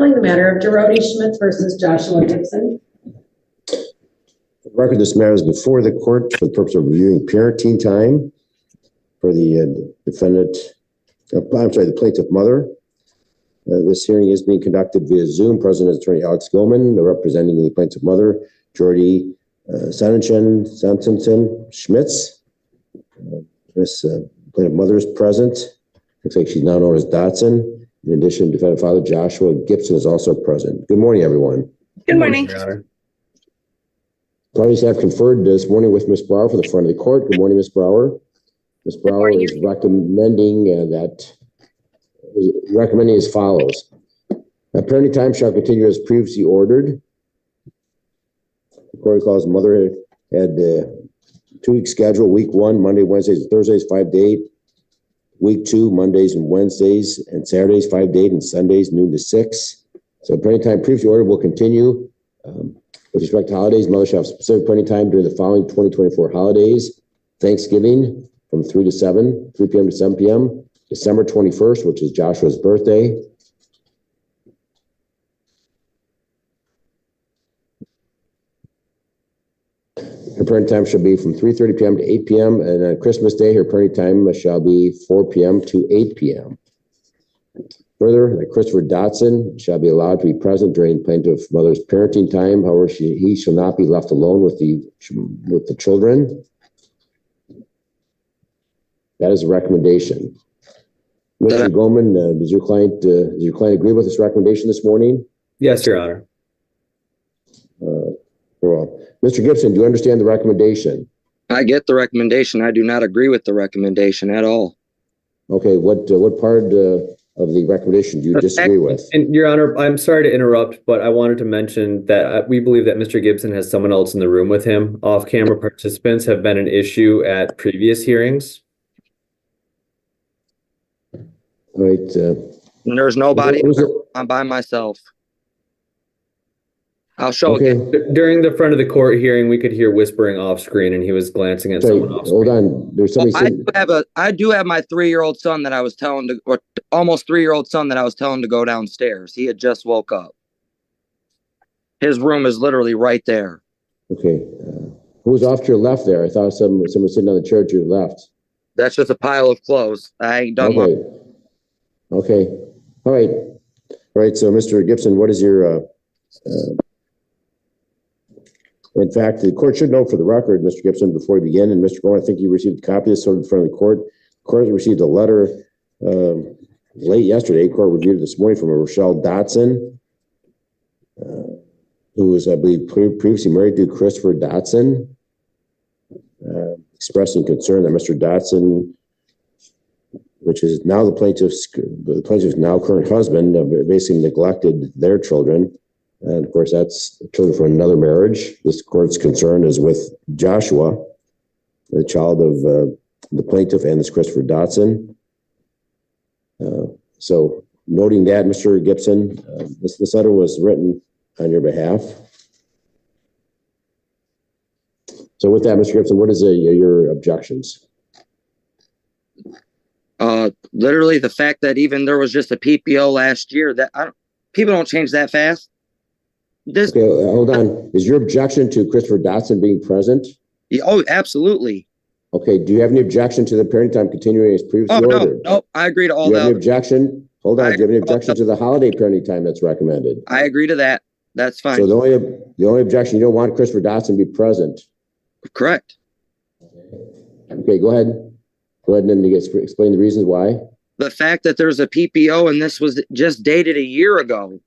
Calling the matter of Dorothy Schmitz versus Joshua Gibson. For the record, this matter is before the court for the purpose of reviewing parenting time for the the plaintiff mother. This hearing is being conducted via Zoom. Present is Attorney Alex Goldman, representing the plaintiff mother, Jordy Sanenchen Schmitz. Miss plaintiff mother is present. Looks like she's now known as Dotson. In addition, defendant father Joshua Gibson is also present. Good morning, everyone. Good morning. Parties have conferred this morning with Ms. Brower for the front of the court. Good morning, Ms. Brower. Ms. Brower is recommending recommending as follows. Parenting time shall continue as previously ordered. The court calls mother had 2 week schedule. Week 1, Monday, Wednesdays, and Thursdays, 5 to 8. Week 2, Mondays and Wednesdays and Saturdays, 5 to 8, and Sundays, noon to 6. So parenting time previously ordered will continue. With respect to holidays, mother shall have specific parenting time during the following 2024 holidays: Thanksgiving from 3 p.m. to 7 p.m. December 21st, which is Joshua's birthday. Her parenting time shall be from 3:30 p.m. to 8 p.m. And on Christmas Day, her parenting time shall be 4 p.m. to 8 p.m. Further, that Christopher Dotson shall be allowed to be present during plaintiff mother's parenting time. However, he shall not be left alone with the children. That is a recommendation. Mr. Goldman, does your client agree with this recommendation this morning? Yes, Your Honor. Well, Mr. Gibson, do you understand the recommendation? I get the recommendation. I do not agree with the recommendation at all. Okay, what part of the recommendation do you disagree with? And Your Honor, I'm sorry to interrupt, but I wanted to mention that we believe that Mr. Gibson has someone else in the room with him. Off-camera participants have been an issue at previous hearings. All right. There's nobody. I'm by myself. I'll show again. During the front of the court hearing, we could hear whispering off screen, and he was glancing at someone off screen. Hold on. There's somebody. I do have my 3-year-old son that I was telling to, or almost 3-year-old son that I was telling to go downstairs. He had just woke up. His room is literally right there. Okay. Who's off to your left there? I thought someone was sitting on the chair to your left. That's just a pile of clothes. I ain't done much. Okay. All right. All right. So, Mr. Gibson, what is your in fact, the court should know for the record, Mr. Gibson, before we begin, and Mr. Goldman, I think you received a copy of this in front of the court. The court received a letter late yesterday. Court reviewed it this morning from a Rochelle Dotson, who was, I believe, previously married to Christopher Dotson, expressing concern that Mr. Dotson, which is now the plaintiff's now current husband, basically neglected their children. And of course, that's children from another marriage. This court's concern is with Joshua, the child of the plaintiff and this Christopher Dotson. So noting that, Mr. Gibson, this letter was written on your behalf. So with that, Mr. Gibson, what is your objections? Literally the fact that even there was just a PPO last year, that people don't change that fast. Okay, hold on. Is your objection to Christopher Dotson being present? Yeah, oh, absolutely. Okay. Do you have any objection to the parenting time continuing as previously ordered? No, I agree to all that. Do you have any objection? Hold on. Do you have any objection to the holiday parenting time that's recommended? I agree to that. That's fine. So the only objection, you don't want Christopher Dotson to be present. Correct. Okay, go ahead. Go ahead and explain the reasons why. The fact that there's a PPO and this was just dated a year ago.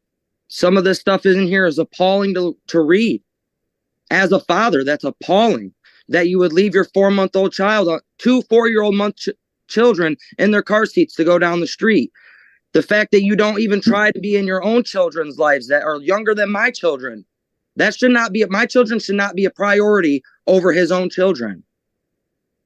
Some of this stuff in here is appalling to read. As a father, that's appalling that you would leave your 4-month-old child, 2 4-year-old children in their car seats to go down the street. The fact that you don't even try to be in your own children's lives that are younger than my children. That should not be, my children should not be a priority over his own children.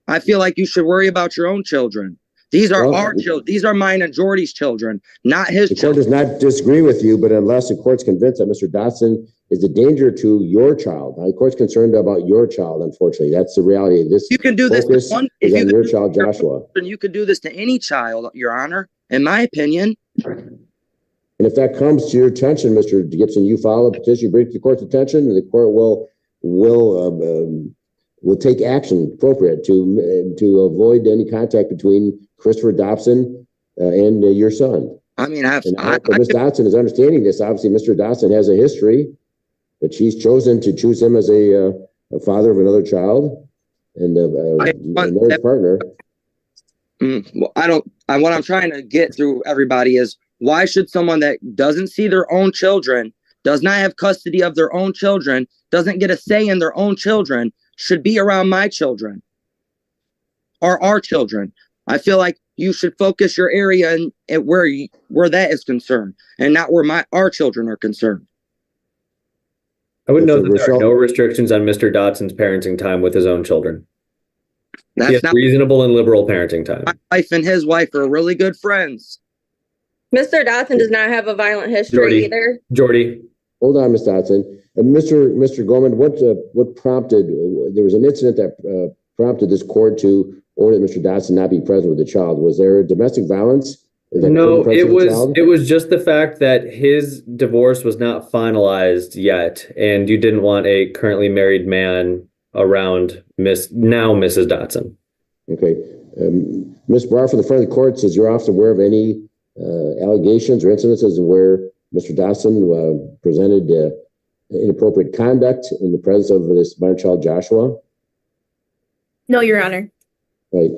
I feel like you should worry about your own children. These are our children. These are mine and Jordy's children, not his children. The court does not disagree with you, but unless the court's convinced that Mr. Dotson is a danger to your child, the court's concerned about your child, unfortunately. That's the reality of this. You can do this to one, if you your child, Joshua. You could do this to any child, Your Honor, in my opinion. And if that comes to your attention, Mr. Gibson, you file a petition, you bring it to the court's attention, and the court will take action appropriate to avoid any contact between Christopher Dobson and your son. I mean, Ms. Dotson is understanding this. Obviously, Mr. Dotson has a history, but she's chosen to choose him as a father of another child and a marriage partner. Well, what I'm trying to get through everybody is, why should someone that doesn't see their own children, does not have custody of their own children, doesn't get a say in their own children, should be around my children or our children? I feel like you should focus your area at where that is concerned, and not where our children are concerned. I would note that there are no restrictions on Mr. Dotson's parenting time with his own children. He has reasonable and liberal parenting time. My wife and his wife are really good friends. Mr. Dotson does not have a violent history either. Jordy. Hold on, Ms. Dotson. Mr. Goldman, what prompted, there was an incident that prompted this court to order Mr. Dotson not be present with the child. Was there domestic violence? No, it was just the fact that his divorce was not finalized yet, and you didn't want a currently married man around Mrs. Dotson. Okay. Ms. Barr, from the front of the court, says you're often aware of any allegations or incidences where Mr. Dotson presented inappropriate conduct in the presence of this minor child, Joshua? No, Your Honor. Right.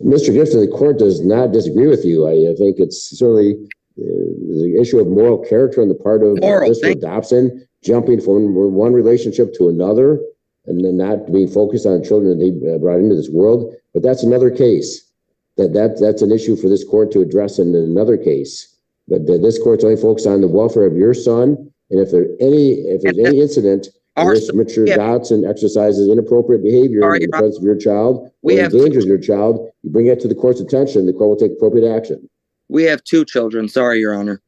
Mr. Gibson, the court does not disagree with you. I think it's certainly the issue of moral character on the part of Mr. Dobson, jumping from one relationship to another and then not being focused on children that he brought into this world. But that's another case. That's an issue for this court to address in another case. But this court's only focused on the welfare of your son. And if there's any incident in which Mr. Dotson exercises inappropriate behavior in the presence of your child or endangers your child, you bring it to the court's attention, the court will take appropriate action. We have 2 children. Sorry, Your Honor.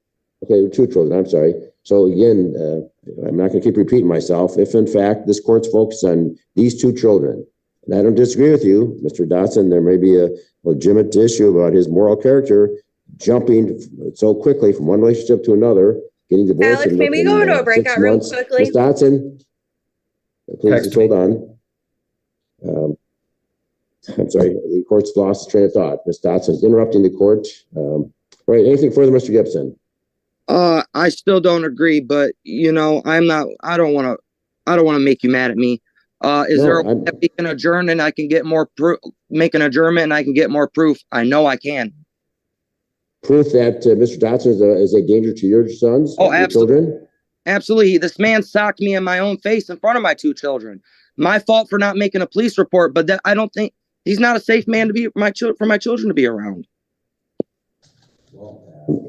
Okay, 2 children. I'm sorry. So again, I'm not going to keep repeating myself. If in fact this court's focused on these 2 children, and I don't disagree with you, Mr. Dotson, there may be a legitimate issue about his moral character jumping so quickly from one relationship to another, getting divorced. Alex, maybe go to a breakout room quickly. Ms. Dotson, please just hold on. I'm sorry, the court's lost its train of thought. Ms. Dotson is interrupting the court. Right, anything further, Mr. Gibson? I still don't agree, but I don't want to make you mad at me. Is there a way that we can adjourn and I can get more proof, make an adjournment and I can get more proof? I know I can. Proof that Mr. Dotson is a danger to your sons? Oh, absolutely. Children? Absolutely. This man socked me in my own face in front of my 2 children. My fault for not making a police report, but I don't think he's not a safe man to be for my children to be around.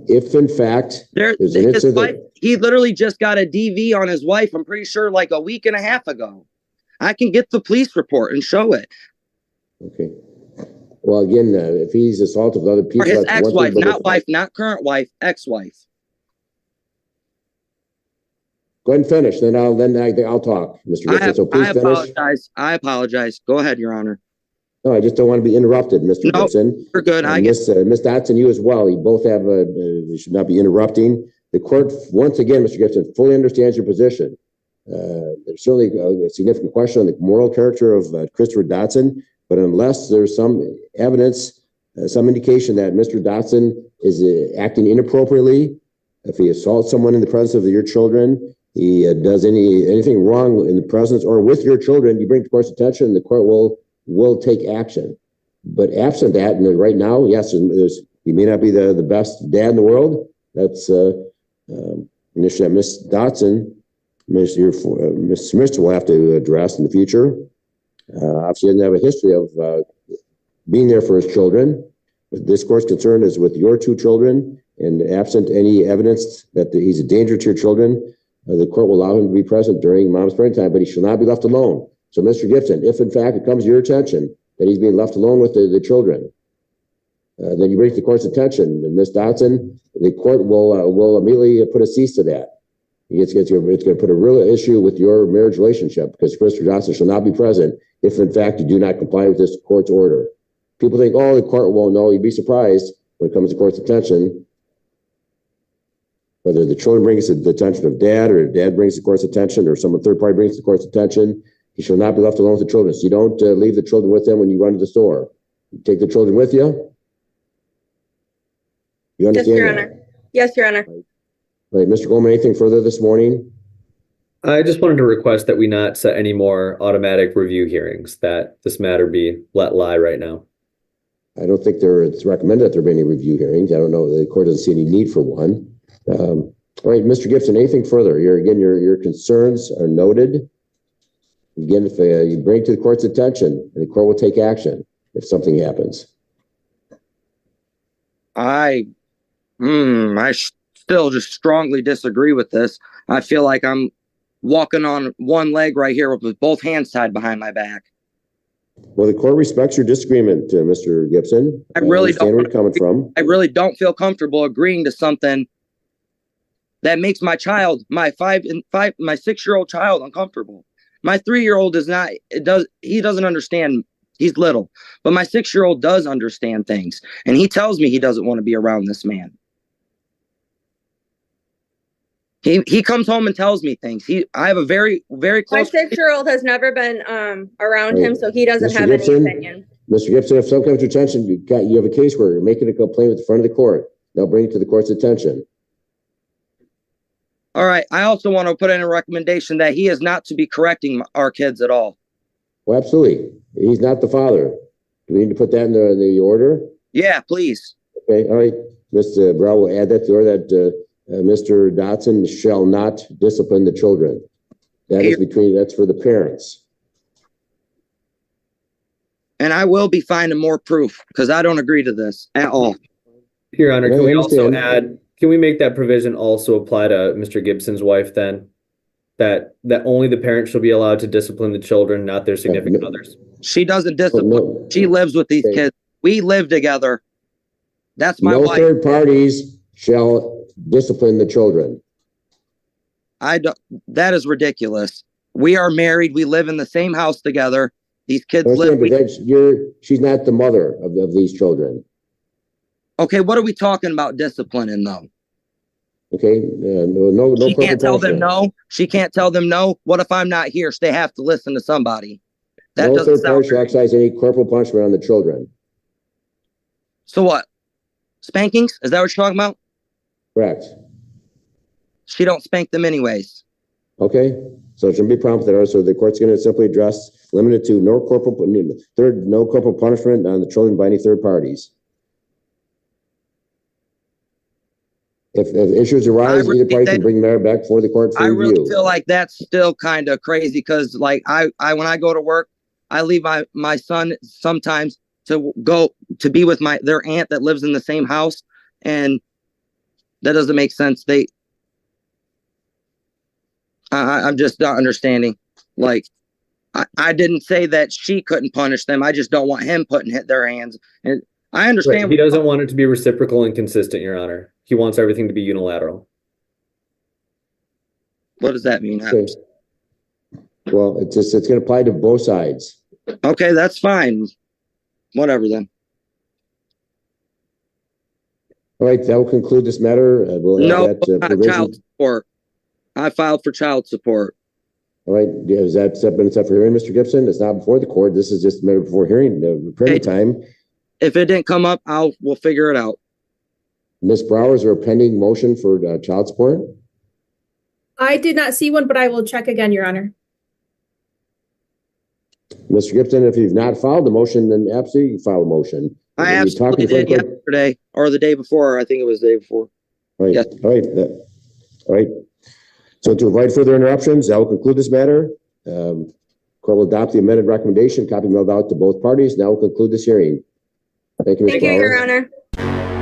If in fact there's an incident, he literally just got a DV on his wife, I'm pretty sure like a week and a half ago. I can get the police report and show it. Okay. Well, again, if he's assaulted with other people, or his ex-wife, not wife, not current wife, ex-wife. Go ahead and finish. Then I'll talk, Mr. Gibson. So please finish. I apologize. Go ahead, Your Honor. No, I just don't want to be interrupted, Mr. Gibson. You're good. Ms. Dotson, you as well. You both have you should not be interrupting. The court, once again, Mr. Gibson, fully understands your position. There's certainly a significant question on the moral character of Christopher Dotson, but unless there's some evidence, some indication that Mr. Dotson is acting inappropriately, if he assaults someone in the presence of your children, he does anything wrong in the presence or with your children, you bring it to court's attention, and the court will take action. But absent that, and right now, yes, he may not be the best dad in the world. That's an issue that Ms. Dotson, Ms. Smith will have to address in the future. Obviously, he doesn't have a history of being there for his children. But this court's concern is with your 2 children, and absent any evidence that he's a danger to your children, the court will allow him to be present during mom's parenting time, but he shall not be left alone. So, Mr. Gibson, if in fact it comes to your attention that he's being left alone with the children, then you bring it to the court's attention. And Ms. Dotson, the court will immediately put a cease to that. It's going to put a real issue with your marriage relationship because Christopher Dotson shall not be present if in fact you do not comply with this court's order. People think, oh, the court won't know. You'd be surprised when it comes to court's attention. whether the children brings it to the attention of dad, or dad brings the court's attention, or some third party brings the court's attention, he shall not be left alone with the children. So you don't leave the children with them when you run to the store. You take the children with you. You Yes, understand Your that? Honor. Yes, Your Honor. All right, Mr. Goldman, anything further this morning? I just wanted to request that we not set any more automatic review hearings, that this matter be let lie right now. I don't think it's recommended that there be any review hearings. I don't know. The court doesn't see any need for one. All right, Mr. Gibson, anything further? Your concerns are noted. Again, if you bring it to the court's attention, the court will take action if something happens. I still just strongly disagree with this. I feel like I'm walking on one leg right here with both hands tied behind my back. Well, the court respects your disagreement, Mr. Gibson. I really understand where you're coming from. I really don't feel comfortable agreeing to something that makes my child, my 6-year-old child, uncomfortable. My 3-year-old he doesn't understand. He's little, but my 6-year-old does understand things, and he tells me he doesn't want to be around this man. He comes home and tells me things. I have a very, very close. My 6-year-old has never been around him, so he doesn't Mr. have Gibson, any opinion. Mr. Gibson, if something comes to your attention, you have a case where you're making a complaint at the front of the court. They'll bring it to the court's attention. All right. I also want to put in a recommendation that he is not to be correcting our kids at all. Well, absolutely. He's not the father. Do we need to put that in the order? Yeah, please. Okay. All right. Mr. Brown will add that to the order that Mr. Dotson shall not discipline the children. That's for the parents. And I will be finding more proof because I don't agree to this at all. Your Honor, Yeah, can I we also understand. can we make that provision also apply to Mr. Gibson's wife then? That only the parents shall be allowed to discipline the children, not their significant others. She doesn't discipline. No. She lives with these Okay. kids. We live together. That's my No wife. third parties shall discipline the children. That is ridiculous. We are married. We live in the same house together. These kids live. She's not the mother of these children. Okay, what are we talking about disciplining though? Okay, no. She can't tell them no. She can't tell them no. What if I'm not here? So they have to listen to somebody. That no doesn't third party sound shall right. exercise any corporal punishment on the children. So what? Spankings? Is that what you're talking about? Correct. She don't spank them anyways. Okay, so it shouldn't be a problem with that. So the court's going to simply address limited to no corporal punishment on the children by any third parties. If issues arise, either party can bring the matter back before the court for review. I really feel like that's still kind of crazy because, like, I when I go to work, I leave my son sometimes to go to be with their aunt that lives in the same house, and that doesn't make sense. I'm just not understanding. Like, I didn't say that she couldn't punish them. I just don't want him putting their hands. And I understand. Right. He doesn't want it to be reciprocal and consistent, Your Honor. He wants everything to be unilateral. What does that mean? Okay. Well, it's going to apply to both sides. Okay, that's fine. Whatever then. All right, that will conclude this matter. We'll have that provision. Child support. I filed for child support. All right, has that been set for hearing, Mr. Gibson? It's not before the court. This is just a matter before hearing. Time. If it didn't come up, we'll figure it out. Ms. Brower, is there a pending motion for child support? I did not see one, but I will check again, Your Honor. Mr. Gibson, if you've not filed the motion, then absolutely file a motion. I absolutely did yesterday or the day before. I think it was the day before. All right. Yes. All right. All right. So to avoid further interruptions, that will conclude this matter. Court will adopt the amended recommendation, copy mailed out to both parties. Now we'll conclude this hearing. Thank you, Ms. Thank you, Brower. Your Honor.